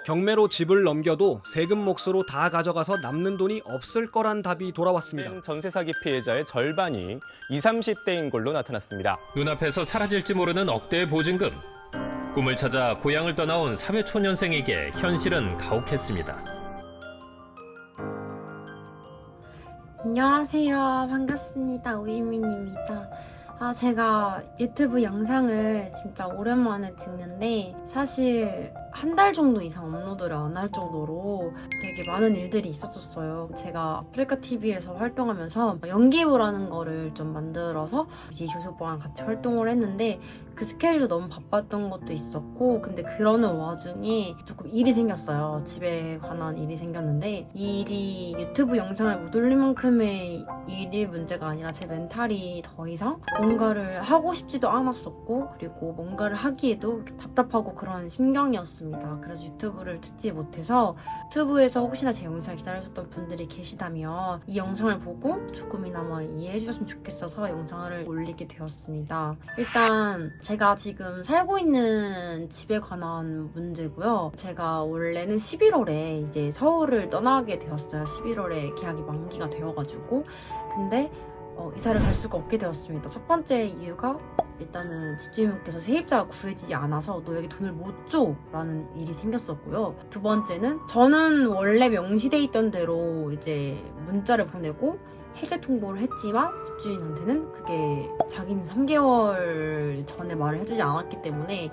경매로 집을 넘겨도 세금 몫으로 다 가져가서 남는 돈이 없을 거란 답이 돌아왔습니다. 전세 사기 피해자의 절반이 20, 30대인 걸로 나타났습니다. 눈앞에서 사라질지 모르는 억대의 보증금. 꿈을 찾아 고향을 떠나온 사회초년생에게 현실은 가혹했습니다. 안녕하세요. 반갑습니다. 우이민입니다. 제가 유튜브 영상을 진짜 오랜만에 찍는데 사실 한 달 정도 이상 업로드를 안 할 정도로 되게 많은 일들이 있었었어요. 제가 아프리카TV에서 활동하면서 연기부라는 거를 좀 만들어서 이제 조수 오빠랑 같이 활동을 했는데 그 스케일도 너무 바빴던 것도 있었고 근데 그러는 와중에 조금 일이 생겼어요. 집에 관한 일이 생겼는데 이 일이 유튜브 영상을 못 올릴 만큼의 일이 문제가 아니라 제 멘탈이 더 이상 뭔가를 하고 싶지도 않았었고 그리고 뭔가를 하기에도 답답하고 그런 심경이었습니다. 그래서 유튜브를 찍지 못해서 유튜브에서 혹시나 제 영상을 기다려주셨던 분들이 계시다면 이 영상을 보고 조금이나마 이해해 주셨으면 좋겠어서 영상을 올리게 되었습니다. 일단 제가 지금 살고 있는 집에 관한 문제고요. 제가 원래는 11월에 이제 서울을 떠나게 되었어요. 11월에 계약이 만기가 되어가지고 근데 이사를 갈 수가 없게 되었습니다. 첫 번째 이유가 일단은 집주인분께서 세입자가 구해지지 않아서 너 여기 돈을 못 줘 라는 일이 생겼었고요. 두 번째는 저는 원래 명시돼 있던 대로 이제 문자를 보내고 해제 통보를 했지만 집주인한테는 그게 자기는 3개월 전에 말을 해주지 않았기 때문에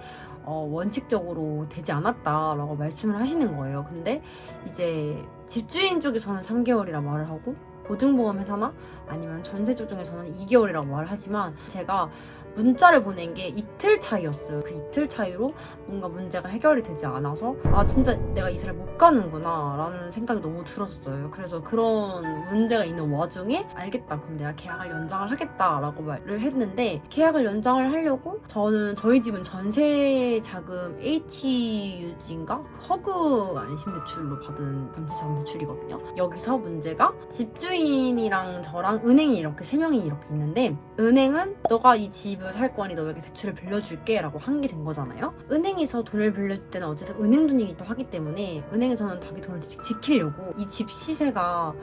원칙적으로 되지 않았다라고 말씀을 하시는 거예요. 근데 이제 집주인 쪽에서는 3개월이라 말을 하고 보증보험회사나 아니면 전세쪽 중에서는 2개월이라고 말을 하지만 제가 문자를 보낸 게 이틀 차이였어요. 그 이틀 차이로 뭔가 문제가 해결이 되지 않아서 진짜 내가 이사를 못 가는구나 라는 생각이 너무 들었어요. 그래서 그런 문제가 있는 와중에 알겠다 그럼 내가 계약을 연장을 하겠다 라고 말을 했는데 계약을 연장을 하려고 저희 집은 전세 자금 HUG인가? 허그 안심대출로 받은 전세 자금 대출이거든요. 여기서 문제가 집주인이랑 저랑 은행이 이렇게 3명이 이렇게 있는데 은행은 너가 이 집을 살 거니 너에게 대출을 빌려줄게 라고 한 게 된 거잖아요. 은행에서 돈을 빌릴 때는 어쨌든 은행 돈이기도 하기 때문에 은행에서는 자기 돈을 지키려고 이 집 시세가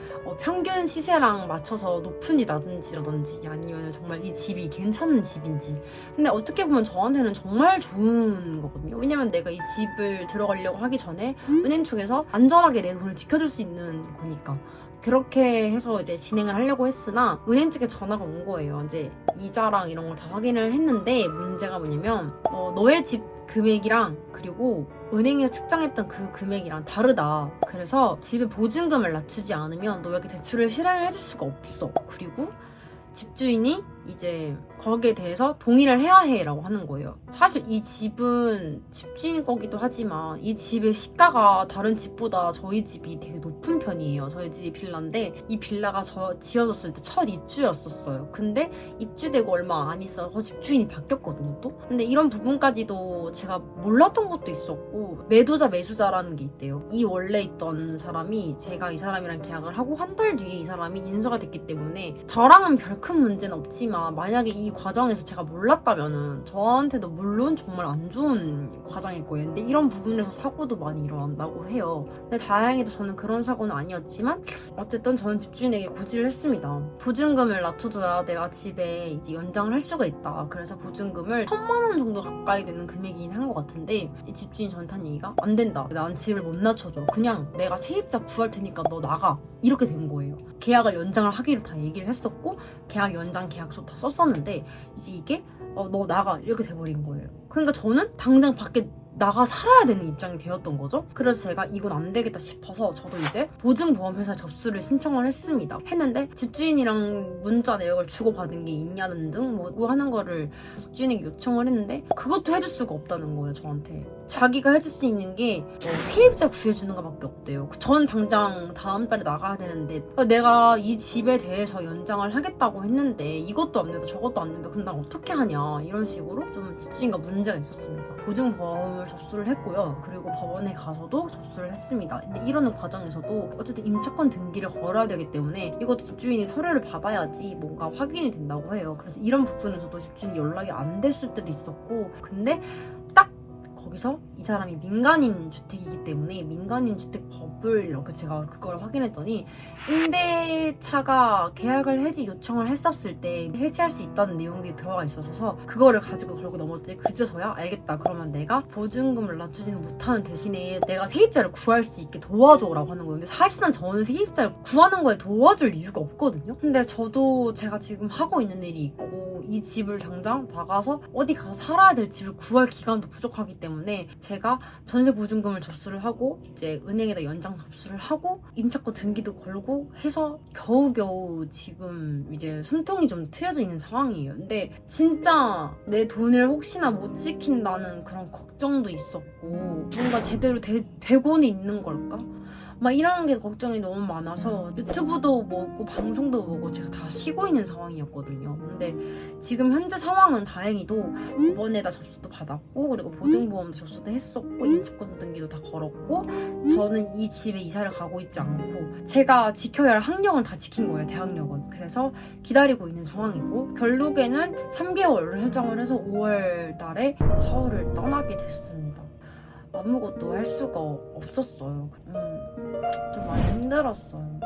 평균 시세랑 맞춰서 높은지 낮은지라든지 아니면 정말 이 집이 괜찮은 집인지 근데 어떻게 보면 저한테는 정말 좋은 거거든요. 왜냐면 내가 이 집을 들어가려고 하기 전에 은행 쪽에서 안전하게 내 돈을 지켜줄 수 있는 거니까 그렇게 해서 이제 진행을 하려고 했으나 은행 측에 전화가 온 거예요. 이제 이자랑 이런 걸 다 확인을 했는데 문제가 뭐냐면 너의 집 금액이랑 그리고 은행에서 측정했던 그 금액이랑 다르다. 그래서 집의 보증금을 낮추지 않으면 너에게 대출을 실행을 해줄 수가 없어. 그리고 집주인이 이제 거기에 대해서 동의를 해야 해라고 하는 거예요. 사실 이 집은 집주인 거기도 하지만 이 집의 시가가 다른 집보다 저희 집이 되게 높은 편이에요. 저희 집이 빌라인데 이 빌라가 지어졌을 때 첫 입주였었어요. 근데 입주되고 얼마 안 있어서 집주인이 바뀌었거든요 또. 근데 이런 부분까지도 제가 몰랐던 것도 있었고 매도자 매수자라는 게 있대요. 이 원래 있던 사람이 제가 이 사람이랑 계약을 하고 한 달 뒤에 이 사람이 인수가 됐기 때문에 저랑은 별 큰 문제는 없지만 만약에 이 과정에서 제가 몰랐다면은 저한테도 물론 정말 안 좋은 과정일 거예요. 근데 이런 부분에서 사고도 많이 일어난다고 해요. 근데 다행히도 저는 그런 사고는 아니었지만 어쨌든 저는 집주인에게 고지를 했습니다. 보증금을 낮춰줘야 내가 집에 이제 연장을 할 수가 있다. 그래서 보증금을 1,000만 원 정도 가까이 되는 금액이긴 한 것 같은데 이 집주인 저한테 한 얘기가 안 된다. 난 집을 못 낮춰줘. 그냥 내가 세입자 구할 테니까 너 나가. 이렇게 된 거예요. 계약을 연장을 하기로 다 얘기를 했었고 계약 연장 계약서 다 썼었는데 이제 이게 너 나가 이렇게 돼버린 거예요. 그러니까 저는 당장 밖에 나가 살아야 되는 입장이 되었던 거죠. 그래서 제가 이건 안 되겠다 싶어서 저도 이제 보증보험회사에 접수를 신청을 했습니다. 했는데 집주인이랑 문자 내역을 주고받은 게 있냐는 등 뭐 하는 거를 집주인에게 요청을 했는데 그것도 해줄 수가 없다는 거예요 저한테. 자기가 해줄 수 있는 게 세입자 구해주는 것밖에 없대요. 저는 당장 다음 달에 나가야 되는데 내가 이 집에 대해서 연장을 하겠다고 했는데 이것도 안 된다 저것도 안 된다 그럼 난 어떻게 하냐 이런 식으로 좀 집주인과 문제가 있었습니다. 보증보험을 접수를 했고요. 그리고 법원에 가서도 접수를 했습니다. 근데 이러는 과정에서도 어쨌든 임차권 등기를 걸어야 되기 때문에 이것도 집주인이 서류를 받아야지 뭔가 확인이 된다고 해요. 그래서 이런 부분에서도 집주인이 연락이 안 됐을 때도 있었고 근데 딱 거기서 이 사람이 민간인 주택이기 때문에 민간인 주택법을 이렇게 제가 그걸 확인했더니 임대차가 계약을 해지 요청을 했었을 때 해지할 수 있다는 내용들이 들어가 있어서 그거를 가지고 걸고 넘었더니 그제서야 알겠다. 그러면 내가 보증금을 낮추지는 못하는 대신에 내가 세입자를 구할 수 있게 도와줘라고 하는 거예요. 근데 사실은 저는 세입자를 구하는 거에 도와줄 이유가 없거든요. 근데 저도 제가 지금 하고 있는 일이 있고 이 집을 당장 나가서 어디 가서 살아야 될 집을 구할 기간도 부족하기 때문에 제가 전세 보증금을 접수를 하고 이제 은행에다 연장 접수를 하고 임차권 등기도 걸고 해서 겨우겨우 지금 이제 숨통이 좀 트여져 있는 상황이에요. 근데 진짜 내 돈을 혹시나 못 지킨다는 그런 걱정도 있었고 뭔가 제대로 되고는 있는 걸까? 막 이런 게 걱정이 너무 많아서 유튜브도 뭐고 방송도 뭐고 제가 다 쉬고 있는 상황이었거든요. 근데 지금 현재 상황은 다행히도 법원에다 접수도 받았고 그리고 보증보험도 접수도 했었고 임차권 등기도 다 걸었고 저는 이 집에 이사를 가고 있지 않고 제가 지켜야 할 학력은 다 지킨 거예요. 대학력은. 그래서 기다리고 있는 상황이고 결국에는 3개월을 현장을 해서 5월 달에 서울을 떠나게 됐습니다. 아무것도 할 수가 없었어요. 좀 많이 힘들었어요.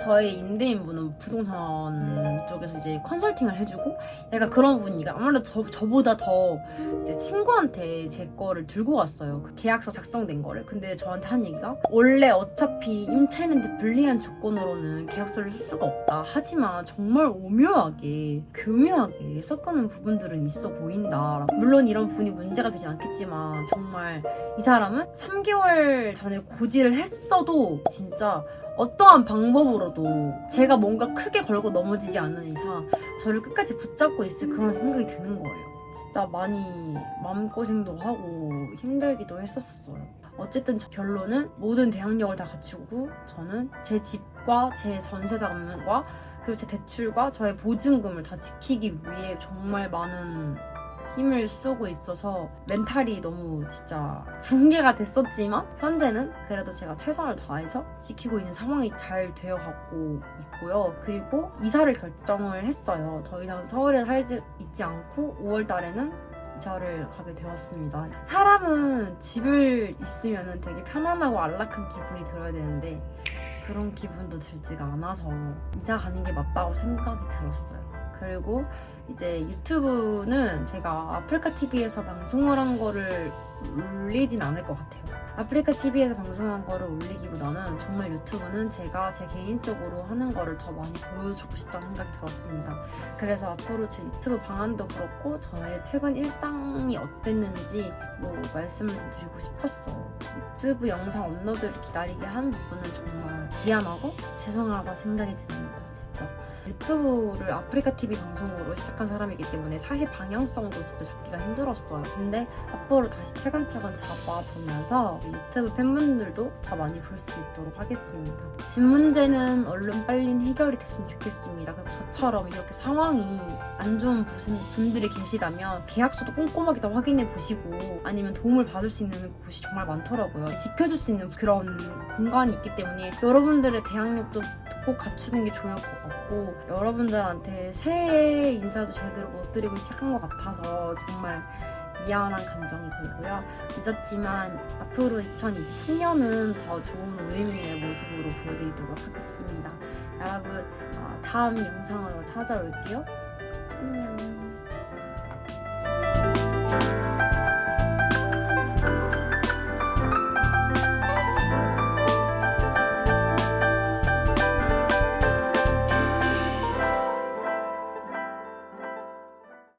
저희 임대인분은 부동산 쪽에서 이제 컨설팅을 해주고 약간 그런 분이가 아무래도 저보다 더 이제 친구한테 제 거를 들고 갔어요. 그 계약서 작성된 거를. 근데 저한테 한 얘기가 원래 어차피 임차인한테 불리한 조건으로는 계약서를 쓸 수가 없다. 하지만 정말 오묘하게 교묘하게 섞어놓은 부분들은 있어 보인다. 물론 이런 부분이 문제가 되지 않겠지만 정말 이 사람은 3개월 전에 고지를 했어도 진짜 어떠한 방법으로도 제가 뭔가 크게 걸고 넘어지지 않는 이상 저를 끝까지 붙잡고 있을 그런 생각이 드는 거예요. 진짜 많이 마음고생도 하고 힘들기도 했었어요. 어쨌든 결론은 모든 대항력을 다 갖추고 저는 제 집과 제 전세자금과 그리고 제 대출과 저의 보증금을 다 지키기 위해 정말 많은 힘을 쓰고 있어서 멘탈이 너무 진짜 붕괴가 됐었지만 현재는 그래도 제가 최선을 다해서 지키고 있는 상황이 잘 되어가고 있고요. 그리고 이사를 결정을 했어요. 더 이상 서울에 살지 있지 않고 5월 달에는 이사를 가게 되었습니다. 사람은 집을 있으면 되게 편안하고 안락한 기분이 들어야 되는데 그런 기분도 들지가 않아서 이사 가는 게 맞다고 생각이 들었어요. 그리고 이제 유튜브는 제가 아프리카TV에서 방송을 한 거를 올리진 않을 것 같아요. 아프리카TV에서 방송한 거를 올리기보다는 정말 유튜브는 제가 제 개인적으로 하는 거를 더 많이 보여주고 싶다는 생각이 들었습니다. 그래서 앞으로 제 유튜브 방안도 그렇고 저의 최근 일상이 어땠는지 뭐 말씀을 좀 드리고 싶었어요. 유튜브 영상 업로드를 기다리게 한 부분은 정말 미안하고 죄송하다 생각이 듭니다. 진짜. 유튜브를 아프리카TV 방송으로 시작한 사람이기 때문에 사실 방향성도 진짜 잡기가 힘들었어요. 근데 앞으로 다시 차근차근 잡아보면서 유튜브 팬분들도 더 많이 볼 수 있도록 하겠습니다. 집 문제는 얼른 빨리 해결이 됐으면 좋겠습니다. 그리고 저처럼 이렇게 상황이 안 좋은 분들이 계시다면 계약서도 꼼꼼하게 다 확인해 보시고 아니면 도움을 받을 수 있는 곳이 정말 많더라고요. 지켜줄 수 있는 그런 공간이 있기 때문에 여러분들의 대항력도 꼭 갖추는 게 좋을 것 같고 여러분들한테 새해 인사도 제대로 못 드리고 시작한 것 같아서 정말 미안한 감정이 들고요. 늦었지만 앞으로 2023년은 더 좋은 우리민의 모습으로 보여드리도록 하겠습니다. 여러분 다음 영상으로 찾아올게요. 안녕.